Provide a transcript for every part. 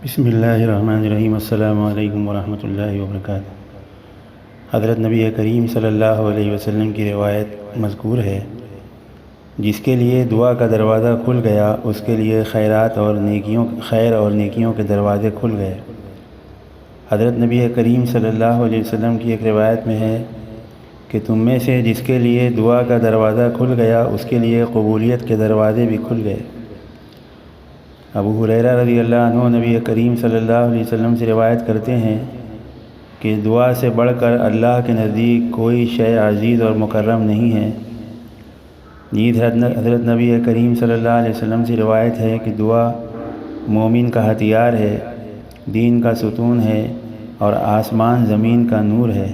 بسم اللہ الرحمن الرحیم۔ السلام علیکم ورحمۃ اللہ وبرکاتہ۔ حضرت نبی کریم صلی اللہ علیہ وسلم کی روایت مذکور ہے، جس کے لیے دعا کا دروازہ کھل گیا اس کے لیے خیر اور نیکیوں کے دروازے کھل گئے۔ حضرت نبی کریم صلی اللہ علیہ وسلم کی ایک روایت میں ہے کہ تم میں سے جس کے لیے دعا کا دروازہ کھل گیا اس کے لیے قبولیت کے دروازے بھی کھل گئے۔ ابو ہریرہ رضی اللہ عنہ نبی کریم صلی اللہ علیہ وسلم سے روایت کرتے ہیں کہ دعا سے بڑھ کر اللہ کے نزدیک کوئی شے عزیز اور مکرم نہیں ہے۔ حضرت نبی کریم صلی اللہ علیہ وسلم سے روایت ہے کہ دعا مومن کا ہتھیار ہے، دین کا ستون ہے اور آسمان زمین کا نور ہے۔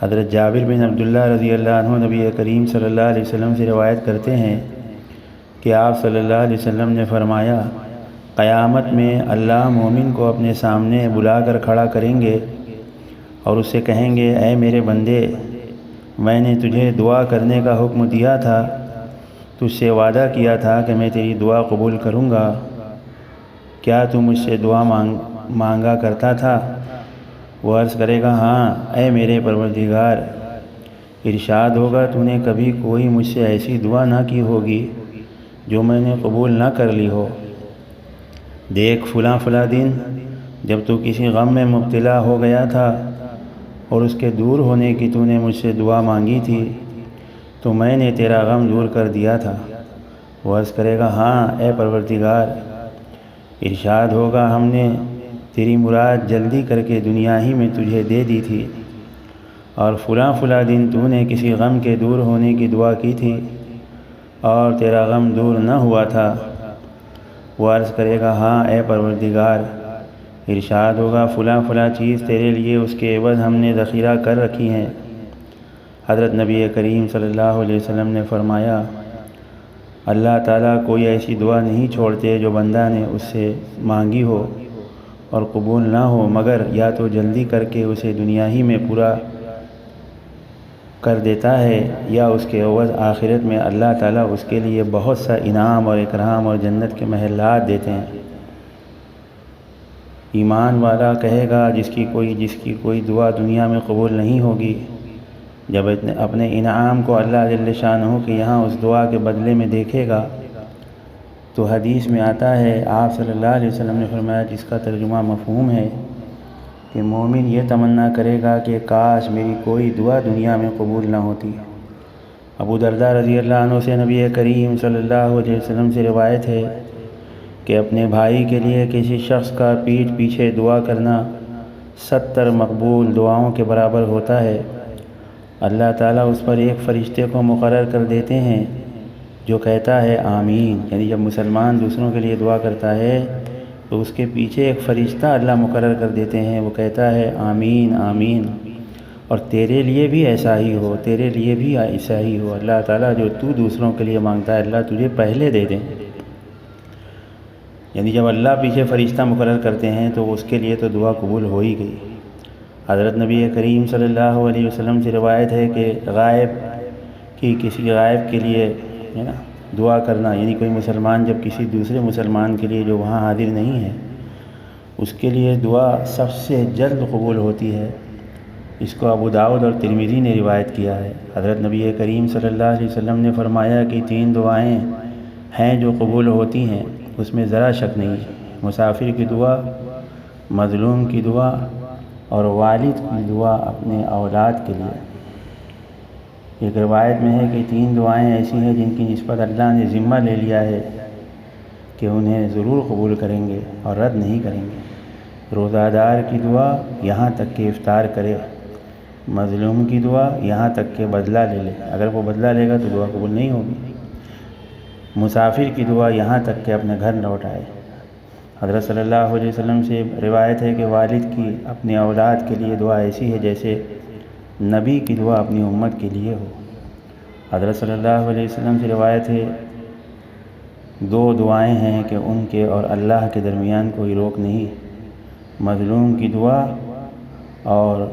حضرت جابر بن عبداللہ رضی اللہ عنہ نبی کریم صلی اللہ علیہ وسلم سے روایت کرتے ہیں کہ آپ صلی اللہ علیہ وسلم نے فرمایا، قیامت میں اللہ مومن کو اپنے سامنے بلا کر کھڑا کریں گے اور اس سے کہیں گے، اے میرے بندے، میں نے تجھے دعا کرنے کا حکم دیا تھا، تجھ سے وعدہ کیا تھا کہ میں تیری دعا قبول کروں گا، کیا تو مجھ سے دعا مانگا کرتا تھا؟ وہ عرض کرے گا، ہاں اے میرے پروردگار۔ ارشاد ہوگا، تو نے کبھی کوئی مجھ سے ایسی دعا نہ کی ہوگی جو میں نے قبول نہ کر لی ہو۔ دیکھ فلاں دن جب تو کسی غم میں مبتلا ہو گیا تھا اور اس کے دور ہونے کی تو نے مجھ سے دعا مانگی تھی تو میں نے تیرا غم دور کر دیا تھا۔ وہ عرض کرے گا، ہاں اے پروردگار۔ ارشاد ہوگا، ہم نے تیری مراد جلدی کر کے دنیا ہی میں تجھے دے دی تھی، اور فلاں دن تو نے کسی غم کے دور ہونے کی دعا کی تھی اور تیرا غم دور نہ ہوا تھا۔ وہ عرض کرے گا، ہاں اے پروردگار۔ ارشاد ہوگا، فلاں چیز تیرے لیے اس کے عوض ہم نے ذخیرہ کر رکھی ہیں۔ حضرت نبی کریم صلی اللہ علیہ وسلم نے فرمایا، اللہ تعالیٰ کوئی ایسی دعا نہیں چھوڑتے جو بندہ نے اس سے مانگی ہو اور قبول نہ ہو، مگر یا تو جلدی کر کے اسے دنیا ہی میں پورا کر دیتا ہے یا اس کے عوض آخرت میں اللہ تعالیٰ اس کے لیے بہت سا انعام اور اکرام اور جنت کے محلات دیتے ہیں۔ ایمان والا کہے گا، جس کی کوئی دعا دنیا میں قبول نہیں ہوگی، جب اپنے انعام کو اللہ جل شانہ کے یہاں اس دعا کے بدلے میں دیکھے گا تو حدیث میں آتا ہے، آپ صلی اللہ علیہ وسلم نے فرمایا، جس کا ترجمہ مفہوم ہے کہ مومن یہ تمنا کرے گا کہ کاش میری کوئی دعا دنیا میں قبول نہ ہوتی۔ ابو درداء رضی اللہ عنہ سے نبی کریم صلی اللہ علیہ وسلم سے روایت ہے کہ اپنے بھائی کے لیے کسی شخص کا پیٹھ پیچھے دعا کرنا 70 مقبول دعاؤں کے برابر ہوتا ہے۔ اللہ تعالیٰ اس پر ایک فرشتے کو مقرر کر دیتے ہیں جو کہتا ہے آمین، یعنی جب مسلمان دوسروں کے لیے دعا کرتا ہے تو اس کے پیچھے ایک فرشتہ اللہ مقرر کر دیتے ہیں، وہ کہتا ہے آمین آمین، اور تیرے لیے بھی ایسا ہی ہو، تیرے لیے بھی ایسا ہی ہو۔ اللہ تعالیٰ جو تو دوسروں کے لیے مانگتا ہے اللہ تجھے پہلے دے دیں، یعنی جب اللہ پیچھے فرشتہ مقرر کرتے ہیں تو اس کے لیے تو دعا قبول ہو ہی گئی۔ حضرت نبی کریم صلی اللہ علیہ وسلم سے روایت ہے کہ کسی غائب کے لیے دعا کرنا، یعنی کوئی مسلمان جب کسی دوسرے مسلمان کے لیے جو وہاں حاضر نہیں ہے اس کے لیے دعا سب سے جلد قبول ہوتی ہے۔ اس کو ابو داؤد اور ترمذی نے روایت کیا ہے۔ حضرت نبی کریم صلی اللہ علیہ وسلم نے فرمایا کہ 3 دعائیں ہیں جو قبول ہوتی ہیں، اس میں ذرا شک نہیں ہے، مسافر کی دعا، مظلوم کی دعا اور والد کی دعا اپنے اولاد کے لیے۔ ایک روایت میں ہے کہ 3 دعائیں ایسی ہیں جن کی نسبت اللہ نے ذمہ لے لیا ہے کہ انہیں ضرور قبول کریں گے اور رد نہیں کریں گے۔ روزہ دار کی دعا یہاں تک کہ افطار کرے، مظلوم کی دعا یہاں تک کہ بدلہ لے لے، اگر وہ بدلہ لے گا تو دعا قبول نہیں ہوگی، مسافر کی دعا یہاں تک کہ اپنے گھر لوٹ آئے۔ حضرت صلی اللہ علیہ وسلم سے روایت ہے کہ والد کی اپنے اولاد کے لیے دعا ایسی ہے جیسے نبی کی دعا اپنی امت کے لیے ہو۔ حضرت صلی اللہ علیہ وسلم سے روایت ہے 2 دعائیں ہیں کہ ان کے اور اللہ کے درمیان کوئی روک نہیں، مظلوم کی دعا اور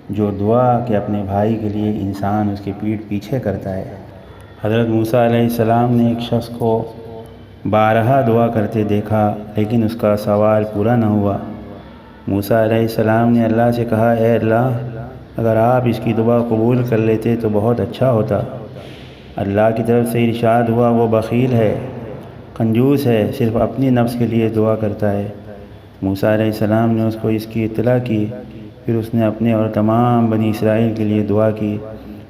جو دعا کہ اپنے بھائی کے لیے انسان اس کے پیٹھ پیچھے کرتا ہے۔ حضرت موسیٰ علیہ السلام نے ایک شخص کو بارہا دعا کرتے دیکھا لیکن اس کا سوال پورا نہ ہوا۔ موسیٰ علیہ السلام نے اللہ سے کہا، اے اللہ، اگر آپ اس کی دعا قبول کر لیتے تو بہت اچھا ہوتا۔ اللہ کی طرف سے ارشاد ہوا، وہ بخیل ہے، کنجوس ہے، صرف اپنی نفس کے لیے دعا کرتا ہے۔ موسیٰ علیہ السلام نے اس کو اس کی اطلاع کی، پھر اس نے اپنے اور تمام بنی اسرائیل کے لیے دعا کی،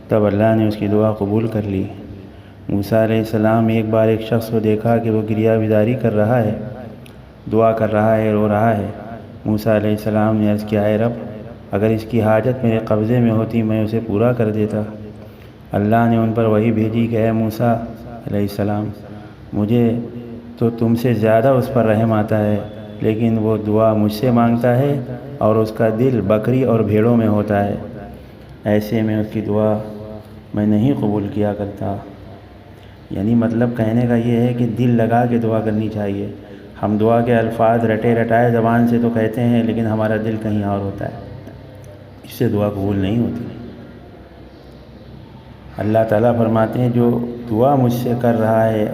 تب اللہ نے اس کی دعا قبول کر لی۔ موسیٰ علیہ السلام ایک بار ایک شخص کو دیکھا کہ وہ گریہ بیداری کر رہا ہے، دعا کر رہا ہے، رو رہا ہے۔ موسیٰ علیہ السلام نے عرض کیا، اے رب، اگر اس کی حاجت میرے قبضے میں ہوتی میں اسے پورا کر دیتا۔ اللہ نے ان پر وحی بھیجی کہ اے موسیٰ علیہ السلام، مجھے تو تم سے زیادہ اس پر رحم آتا ہے، لیکن وہ دعا مجھ سے مانگتا ہے اور اس کا دل بکری اور بھیڑوں میں ہوتا ہے، ایسے میں اس کی دعا میں نہیں قبول کیا کرتا۔ یعنی مطلب کہنے کا یہ ہے کہ دل لگا کے دعا کرنی چاہیے۔ ہم دعا کے الفاظ رٹے رٹائے زبان سے تو کہتے ہیں، لیکن ہمارا دل کہیں اور ہوتا ہے، اس سے دعا قبول نہیں ہوتی۔ اللہ تعالیٰ فرماتے ہیں، جو دعا مجھ سے کر رہا ہے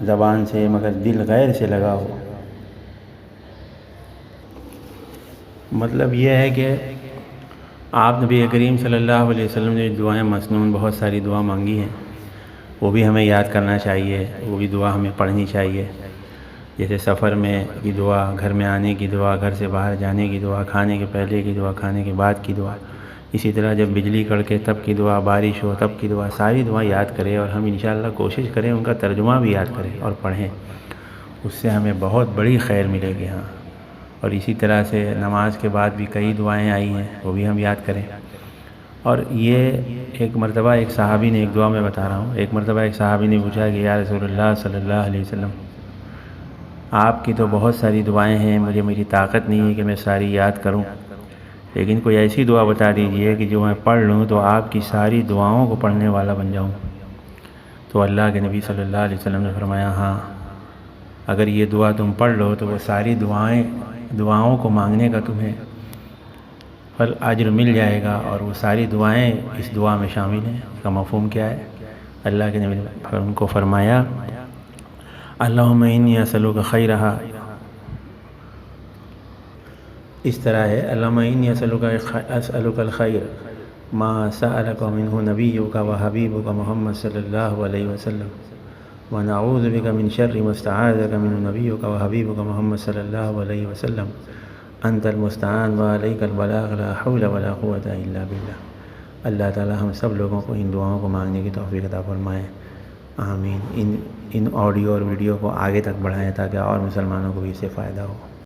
زبان سے مگر دل غیر سے لگا ہو۔ مطلب یہ ہے کہ آپ نبی کریم صلی اللہ علیہ وسلم نے دعائیں مسنون بہت ساری دعا مانگی ہیں، وہ بھی ہمیں یاد کرنا چاہیے، وہ بھی دعا ہمیں پڑھنی چاہیے۔ جیسے سفر میں کی دعا، گھر میں آنے کی دعا، گھر سے باہر جانے کی دعا، کھانے کے پہلے کی دعا، کھانے کے بعد کی دعا، اسی طرح جب بجلی کڑکے تب کی دعا، بارش ہو تب کی دعا، ساری دعا یاد کریں اور ہم انشاءاللہ کوشش کریں ان کا ترجمہ بھی یاد کریں اور پڑھیں، اس سے ہمیں بہت بڑی خیر ملے گی۔ ہاں، اور اسی طرح سے نماز کے بعد بھی کئی دعائیں آئی ہیں، وہ بھی ہم یاد کریں۔ اور یہ ایک مرتبہ ایک صحابی نے، ایک دعا میں بتا رہا ہوں، ایک مرتبہ ایک صحابی نے پوچھا کہ یا رسول اللہ صلی اللہ علیہ وسلم، آپ کی تو بہت ساری دعائیں ہیں، مجھے میری طاقت نہیں ہے کہ میں ساری یاد کروں، لیکن کوئی ایسی دعا بتا دیجئے کہ جو میں پڑھ لوں تو آپ کی ساری دعاؤں کو پڑھنے والا بن جاؤں۔ تو اللہ کے نبی صلی اللہ علیہ وسلم نے فرمایا، ہاں، اگر یہ دعا تم پڑھ لو تو وہ ساری دعاؤں کو مانگنے کا تمہیں پھل اجر مل جائے گا، اور وہ ساری دعائیں اس دعا میں شامل ہیں۔ اس کا مفہوم کیا ہے؟ اللہ کے نبی نے ان کو فرمایا، اللہم انی اسألک خیرہا، اس طرح ہے، اللہم انی اسألک الخیر ما سألک منہ نبیک و حبیبک محمد صلی اللہ علیہ وسلم، ونعوذ بک من شر ما استعاذک منہ نبیک و حبیبک محمد صلی اللہ علیہ وسلم، انت المستعان وعلیک البلاغ، لا حول ولا قوة الا باللہ۔ اللہ تعالی ہم سب لوگوں کو ان دعاؤں کو مانگنے کی توفیق عطا فرمائے، آمین۔ ان آڈیو اور ویڈیو کو آگے تک بڑھائیں تاکہ اور مسلمانوں کو بھی اس سے فائدہ ہو۔